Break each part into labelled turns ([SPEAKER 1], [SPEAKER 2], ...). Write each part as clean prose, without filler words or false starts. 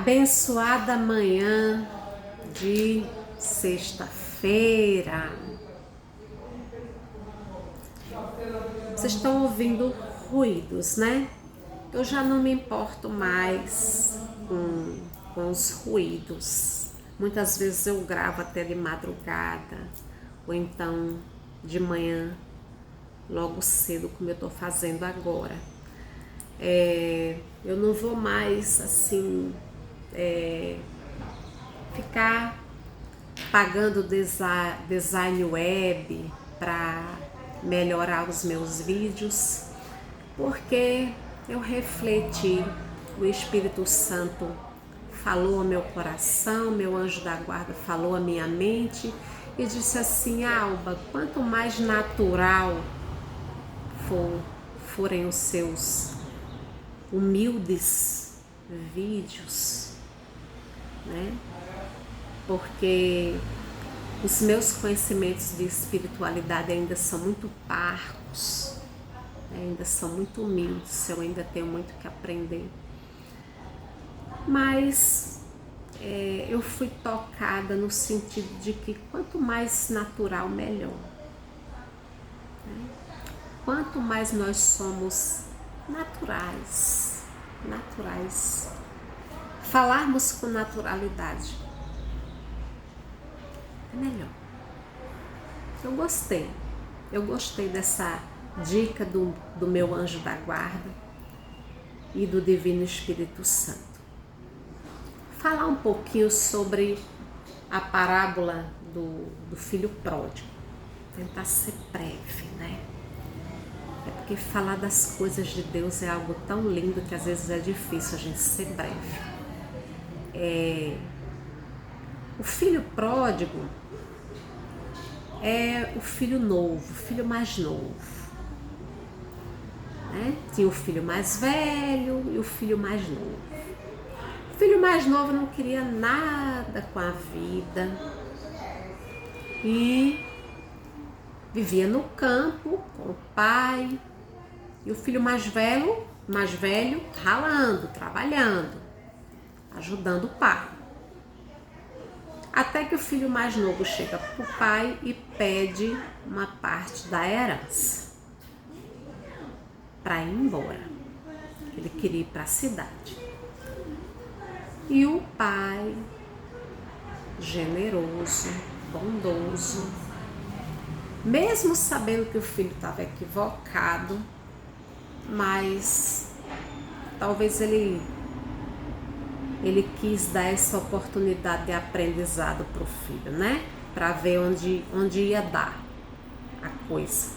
[SPEAKER 1] Abençoada manhã de sexta-feira. Vocês estão ouvindo ruídos, né? Eu já não me importo mais com os ruídos. Muitas vezes eu gravo até de madrugada, ou então de manhã, logo cedo, como eu estou fazendo agora. Eu não vou mais assim ficar pagando design web para melhorar os meus vídeos, porque eu refleti, o Espírito Santo falou ao meu coração, meu anjo da guarda falou à minha mente e disse assim: Alba, quanto mais natural forem os seus humildes vídeos, né? Porque os meus conhecimentos de espiritualidade ainda são muito parcos, né? Ainda são muito humildes, eu ainda tenho muito que aprender. Mas eu fui tocada no sentido de que quanto mais natural, melhor. Né? Quanto mais nós somos naturais, falarmos com naturalidade, é melhor. Eu gostei dessa dica do meu anjo da guarda e do Divino Espírito Santo. Falar um pouquinho sobre a parábola do filho pródigo, tentar ser breve, né? É porque falar das coisas de Deus é algo tão lindo que às vezes é difícil a gente ser breve. O filho pródigo é o filho novo, o filho mais novo. Né? Tinha o filho mais velho e o filho mais novo. O filho mais novo não queria nada com a vida e vivia no campo com o pai. E o filho mais velho ralando, trabalhando, ajudando o pai. Até que o filho mais novo chega para o pai e pede uma parte da herança para ir embora. Ele queria ir para a cidade. E o pai, generoso, bondoso, mesmo sabendo que o filho estava equivocado, mas talvez ele quis dar essa oportunidade de aprendizado para o filho, né? Para ver onde ia dar a coisa,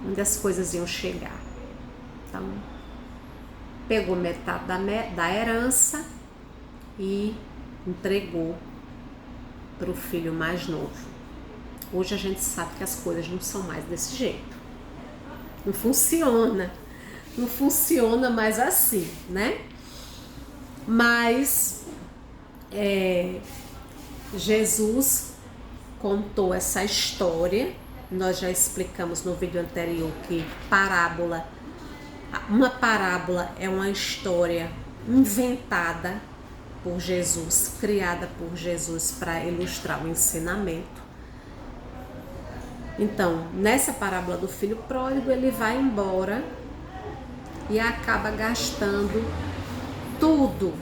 [SPEAKER 1] onde as coisas iam chegar. Então, pegou metade da herança e entregou para o filho mais novo. Hoje a gente sabe que as coisas não são mais desse jeito. Não funciona mais assim, né? Mas Jesus contou essa história. Nós já explicamos no vídeo anterior que uma parábola é uma história inventada por Jesus, criada por Jesus para ilustrar o ensinamento. Então, nessa parábola do filho pródigo, ele vai embora e acaba gastando tudo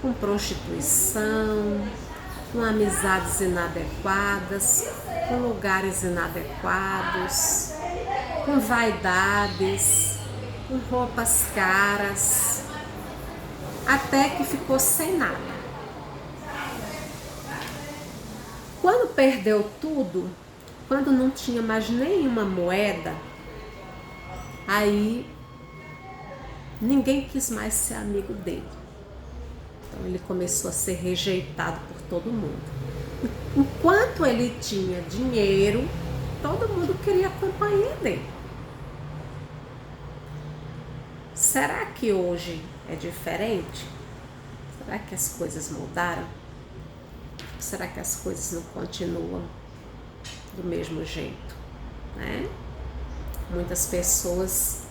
[SPEAKER 1] com prostituição, com amizades inadequadas, com lugares inadequados, com vaidades, com roupas caras, até que ficou sem nada. Quando perdeu tudo, quando não tinha mais nenhuma moeda, aí ninguém quis mais ser amigo dele. Então ele começou a ser rejeitado por todo mundo. Enquanto ele tinha dinheiro, todo mundo queria a companhia dele. Será que hoje é diferente? Será que as coisas mudaram? Será que as coisas não continuam do mesmo jeito, né? Muitas pessoas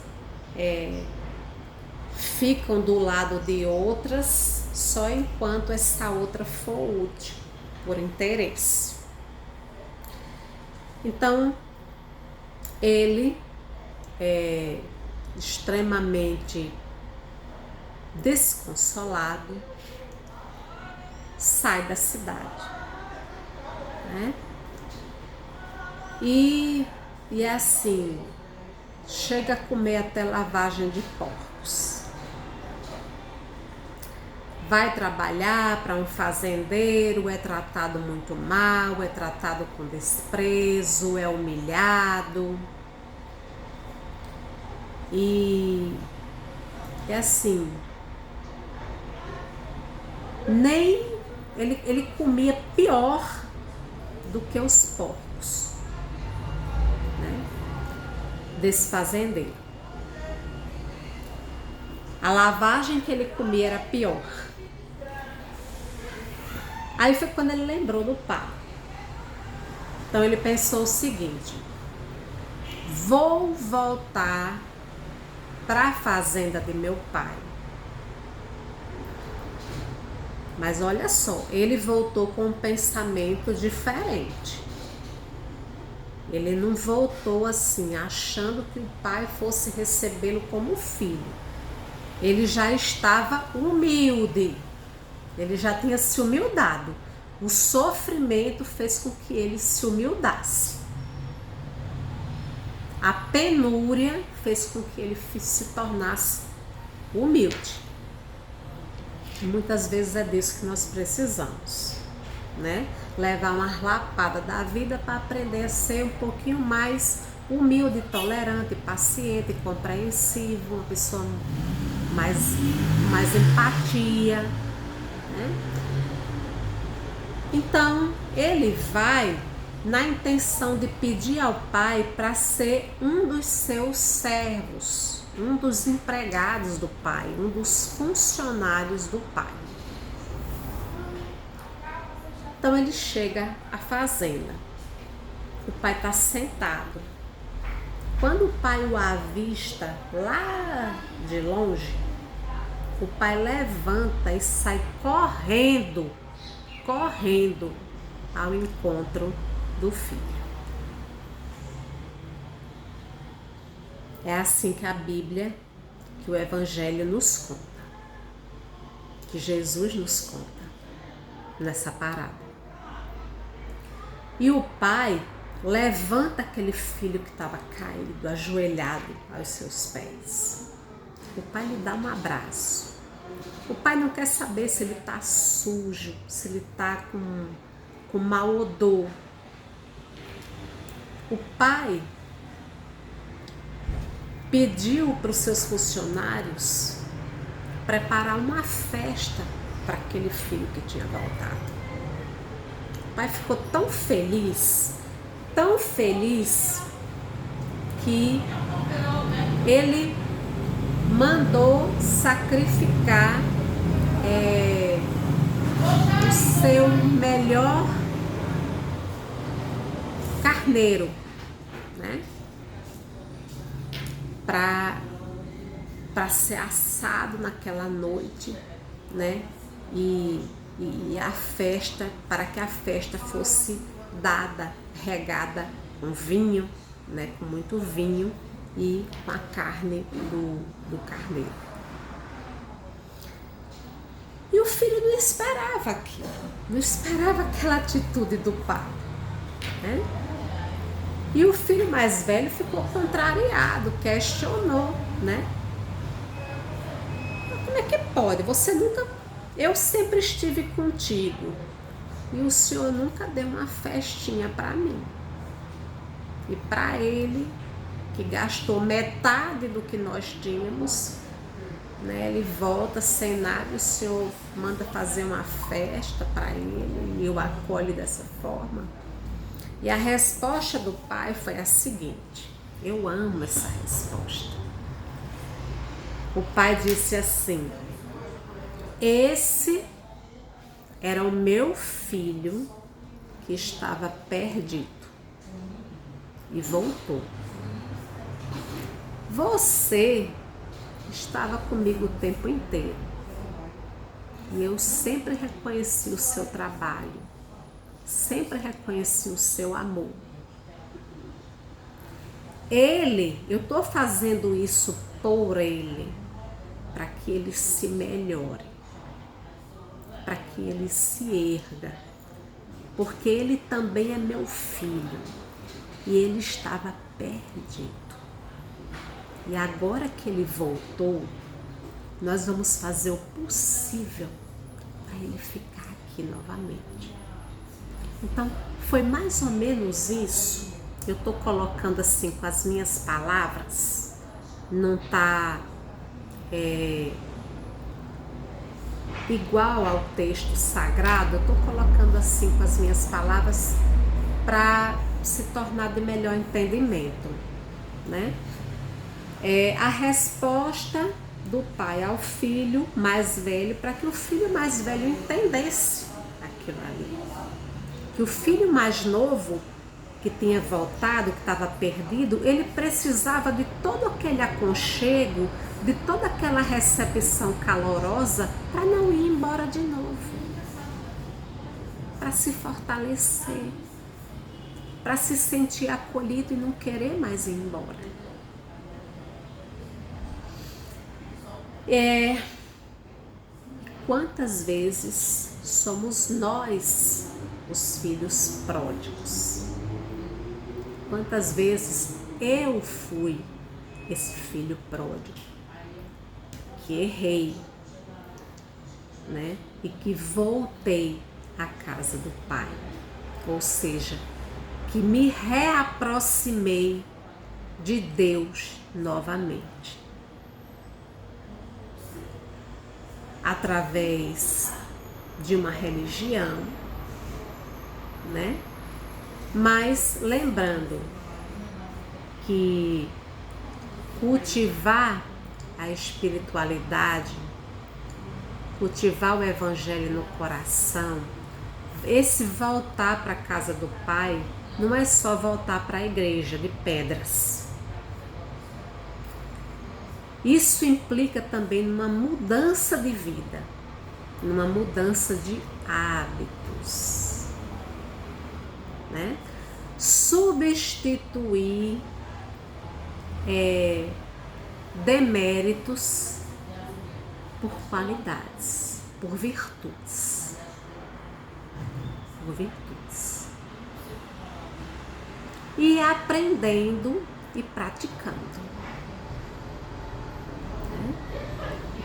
[SPEAKER 1] ficam do lado de outras só enquanto essa outra for útil, por interesse. Então, ele é extremamente desconsolado, sai da cidade, né? E é assim, chega a comer até lavagem de porcos. Vai trabalhar para um fazendeiro, é tratado muito mal, é tratado com desprezo, é humilhado. E é assim, nem ele comia pior do que os porcos, né, desse fazendeiro. A lavagem que ele comia era pior. Aí foi quando ele lembrou do pai. Então ele pensou o seguinte: vou voltar para a fazenda de meu pai. Mas olha só, ele voltou com um pensamento diferente. Ele não voltou assim, achando que o pai fosse recebê-lo como filho. Ele já estava humilde. Ele já tinha se humildado. O sofrimento fez com que ele se humildasse. A penúria fez com que ele se tornasse humilde. E muitas vezes é disso que nós precisamos, né? Levar uma lapada da vida para aprender a ser um pouquinho mais humilde, tolerante, paciente, compreensivo, uma pessoa mais empatia, né? Então, ele vai na intenção de pedir ao pai para ser um dos seus servos, um dos empregados do pai, um dos funcionários do pai. Então ele chega à fazenda. O pai está sentado. Quando o pai o avista lá de longe, o pai levanta e sai correndo ao encontro do filho. É assim que a Bíblia, que o Evangelho nos conta, que Jesus nos conta nessa parada. E o pai levanta aquele filho que estava caído, ajoelhado aos seus pés. O pai lhe dá um abraço. O pai não quer saber se ele está sujo, se ele está com mau odor. O pai pediu para os seus funcionários preparar uma festa para aquele filho que tinha voltado. O pai ficou tão feliz que ele mandou sacrificar o seu melhor carneiro, né? Para ser assado naquela noite, né? E a festa, para que a festa fosse dada, regada com vinho, né? Com muito vinho e com a carne do carneiro. E o filho não esperava aquilo, não esperava aquela atitude do pai, né? E o filho mais velho ficou contrariado, questionou, né? Como é que pode? Você nunca... Eu sempre estive contigo e o senhor nunca deu uma festinha para mim. E para ele, que gastou metade do que nós tínhamos, né? Ele volta sem nada e o senhor manda fazer uma festa para ele e o acolhe dessa forma. E a resposta do pai foi a seguinte: eu amo essa resposta. O pai disse assim: esse era o meu filho que estava perdido e voltou. Você estava comigo o tempo inteiro. E eu sempre reconheci o seu trabalho, sempre reconheci o seu amor. Eu estou fazendo isso por ele, para que ele se melhore, para que ele se erga, porque ele também é meu filho e ele estava perdido. E agora que ele voltou, nós vamos fazer o possível para ele ficar aqui novamente. Então, foi mais ou menos isso. Eu estou colocando assim com as minhas palavras, não está igual ao texto sagrado, eu estou colocando assim com as minhas palavras para se tornar de melhor entendimento, né? A resposta do pai ao filho mais velho, para que o filho mais velho entendesse aquilo ali. Que o filho mais novo, que tinha voltado, que estava perdido, ele precisava de todo aquele aconchego, de toda aquela recepção calorosa para não ir embora de novo, para se fortalecer, para se sentir acolhido e não querer mais ir embora. Quantas vezes somos nós os filhos pródigos? Quantas vezes eu fui esse filho pródigo que errei, né? E que voltei à casa do Pai, ou seja, que me reaproximei de Deus novamente. Através de uma religião, né? Mas lembrando que cultivar a espiritualidade, cultivar o evangelho no coração, esse voltar para a casa do Pai, não é só voltar para a igreja de pedras. Isso implica também numa mudança de vida, numa mudança de hábitos, né? Substituir deméritos por qualidades, por virtudes. Por virtudes. E aprendendo e praticando.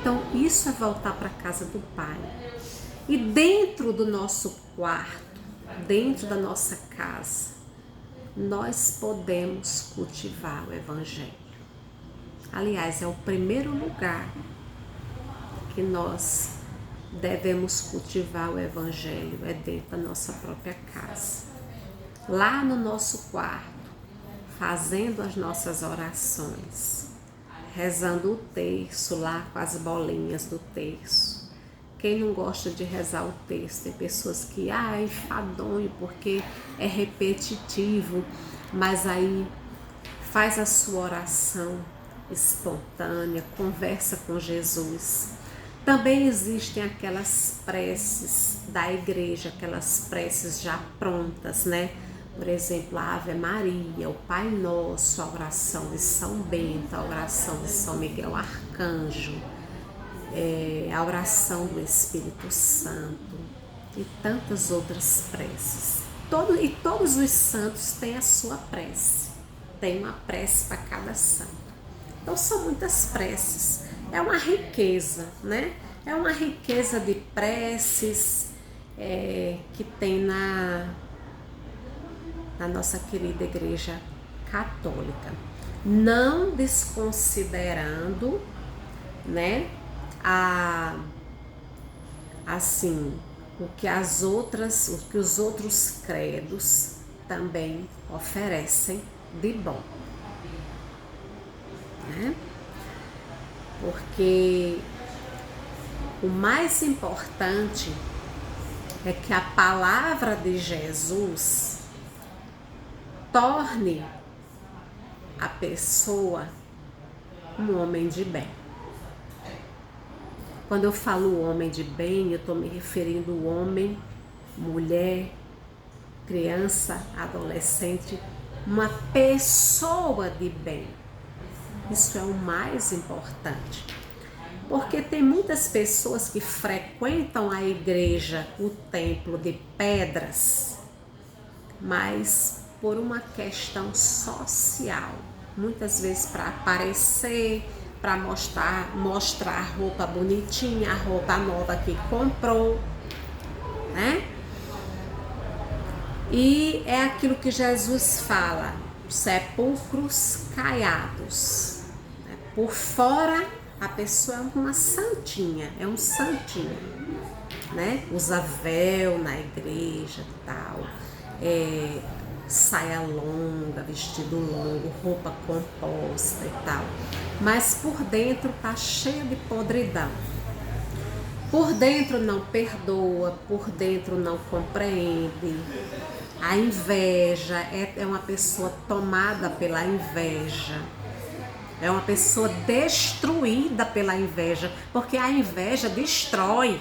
[SPEAKER 1] Então, isso é voltar para a casa do Pai. E dentro do nosso quarto, dentro da nossa casa, nós podemos cultivar o Evangelho. Aliás, é o primeiro lugar que nós devemos cultivar o Evangelho, é dentro da nossa própria casa. Lá no nosso quarto, fazendo as nossas orações, rezando o terço lá com as bolinhas do terço. Quem não gosta de rezar o terço? Tem pessoas que, enfadonho, porque é repetitivo, mas aí faz a sua oração espontânea, conversa com Jesus. Também existem aquelas preces da igreja, aquelas preces já prontas, né? Por exemplo, a Ave Maria, o Pai Nosso, a oração de São Bento, a oração de São Miguel Arcanjo, a oração do Espírito Santo e tantas outras preces. Todos os santos têm a sua prece, tem uma prece para cada santo. Então são muitas preces, é uma riqueza, né? É uma riqueza de preces que tem na nossa querida Igreja Católica, não desconsiderando, né, o que os outros credos também oferecem de bom, né? Porque o mais importante é que a palavra de Jesus torne a pessoa um homem de bem. Quando eu falo homem de bem, eu estou me referindo ao homem, mulher, criança, adolescente, uma pessoa de bem. Isso é o mais importante. Porque tem muitas pessoas que frequentam a igreja, o templo de pedras, mas por uma questão social. Muitas vezes para aparecer, para mostrar a roupa bonitinha, a roupa nova que comprou, né? E é aquilo que Jesus fala, sepulcros caiados. Por fora, a pessoa é uma santinha, é um santinho, né? Usa véu na igreja e tal, saia longa, vestido longo, roupa composta e tal. Mas por dentro tá cheia de podridão. Por dentro não perdoa, por dentro não compreende. A inveja é uma pessoa tomada pela inveja. É uma pessoa destruída pela inveja, porque a inveja destrói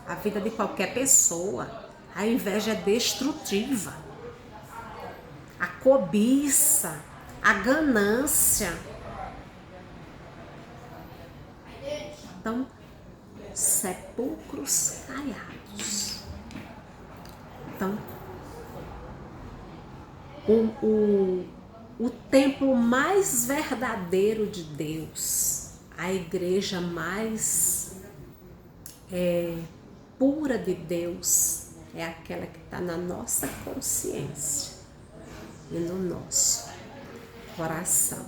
[SPEAKER 1] a vida de qualquer pessoa. A inveja é destrutiva. A cobiça, a ganância. Então, sepulcros caiados. Então, o templo mais verdadeiro de Deus, a igreja mais pura de Deus, é aquela que está na nossa consciência e no nosso coração.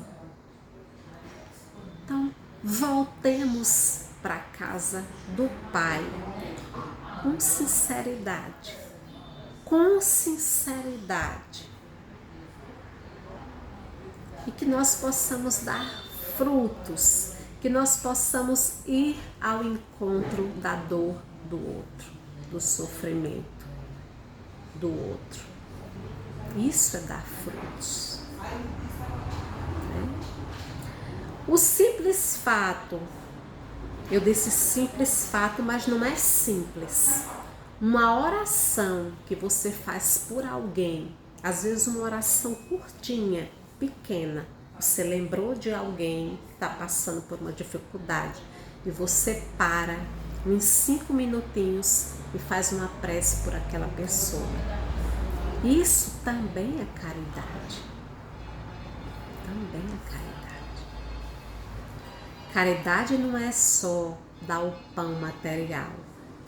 [SPEAKER 1] Então, voltemos para a casa do Pai com sinceridade, e que nós possamos dar frutos, que nós possamos ir ao encontro da dor do outro, do sofrimento do outro. Isso é dar frutos. O simples fato, eu disse simples fato, mas não é simples. Uma oração que você faz por alguém, às vezes uma oração curtinha, pequena, você lembrou de alguém que está passando por uma dificuldade e você para em 5 minutinhos e faz uma prece por aquela pessoa. Isso também é caridade. Também é caridade. Caridade não é só dar o pão material.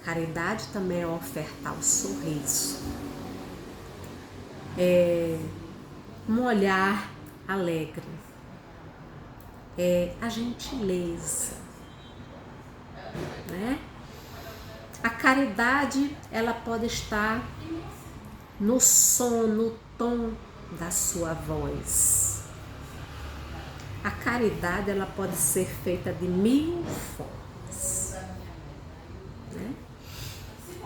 [SPEAKER 1] Caridade também é ofertar o sorriso. Um olhar alegre. A gentileza. Né? A caridade, ela pode estar no som, no tom da sua voz. A caridade, ela pode ser feita de 1000 formas. Né?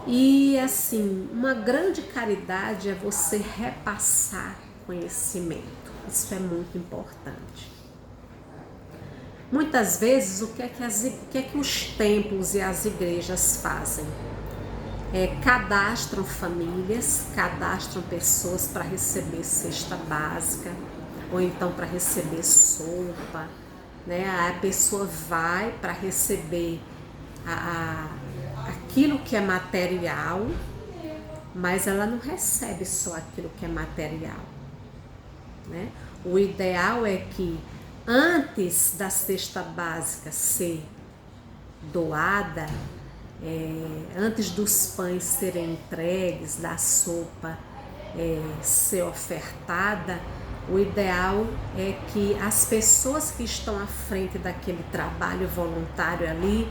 [SPEAKER 1] E assim, uma grande caridade é você repassar conhecimento. Isso é muito importante. Muitas vezes, o que é que os templos e as igrejas fazem? Cadastram famílias, cadastram pessoas para receber cesta básica, ou então para receber sopa, né? A pessoa vai para receber aquilo que é material, mas ela não recebe só aquilo que é material, né? O ideal é que antes da cesta básica ser doada, antes dos pães serem entregues, da sopa ser ofertada, o ideal é que as pessoas que estão à frente daquele trabalho voluntário ali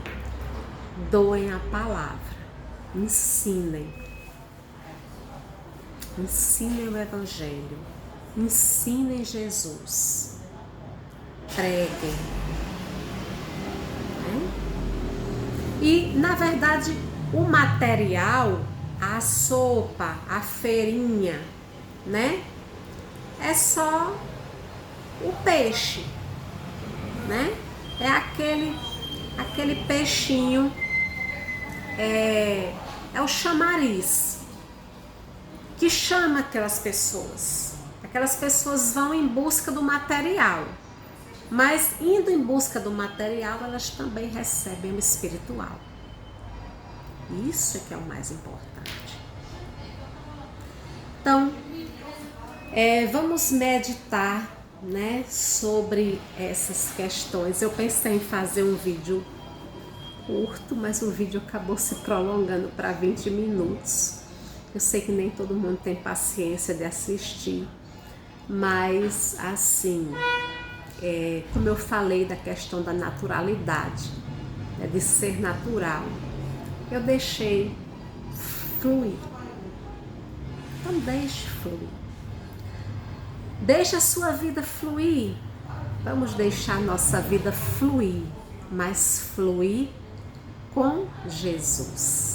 [SPEAKER 1] doem a palavra, ensinem o Evangelho, ensinem Jesus, preguem. E, na verdade, o material, a sopa, a feirinha, né? É só o peixe, né? É aquele peixinho é o chamariz que chama aquelas pessoas. Aquelas pessoas vão em busca do material, mas indo em busca do material, elas também recebem o espiritual. Isso é que é o mais importante. Então, vamos meditar, né, sobre essas questões. Eu pensei em fazer um vídeo curto, mas o vídeo acabou se prolongando para 20 minutos. Eu sei que nem todo mundo tem paciência de assistir, mas assim, como eu falei da questão da naturalidade, né, de ser natural, eu deixei fluir. Então deixe fluir. Deixe a sua vida fluir. Vamos deixar a nossa vida fluir, mas fluir com Jesus.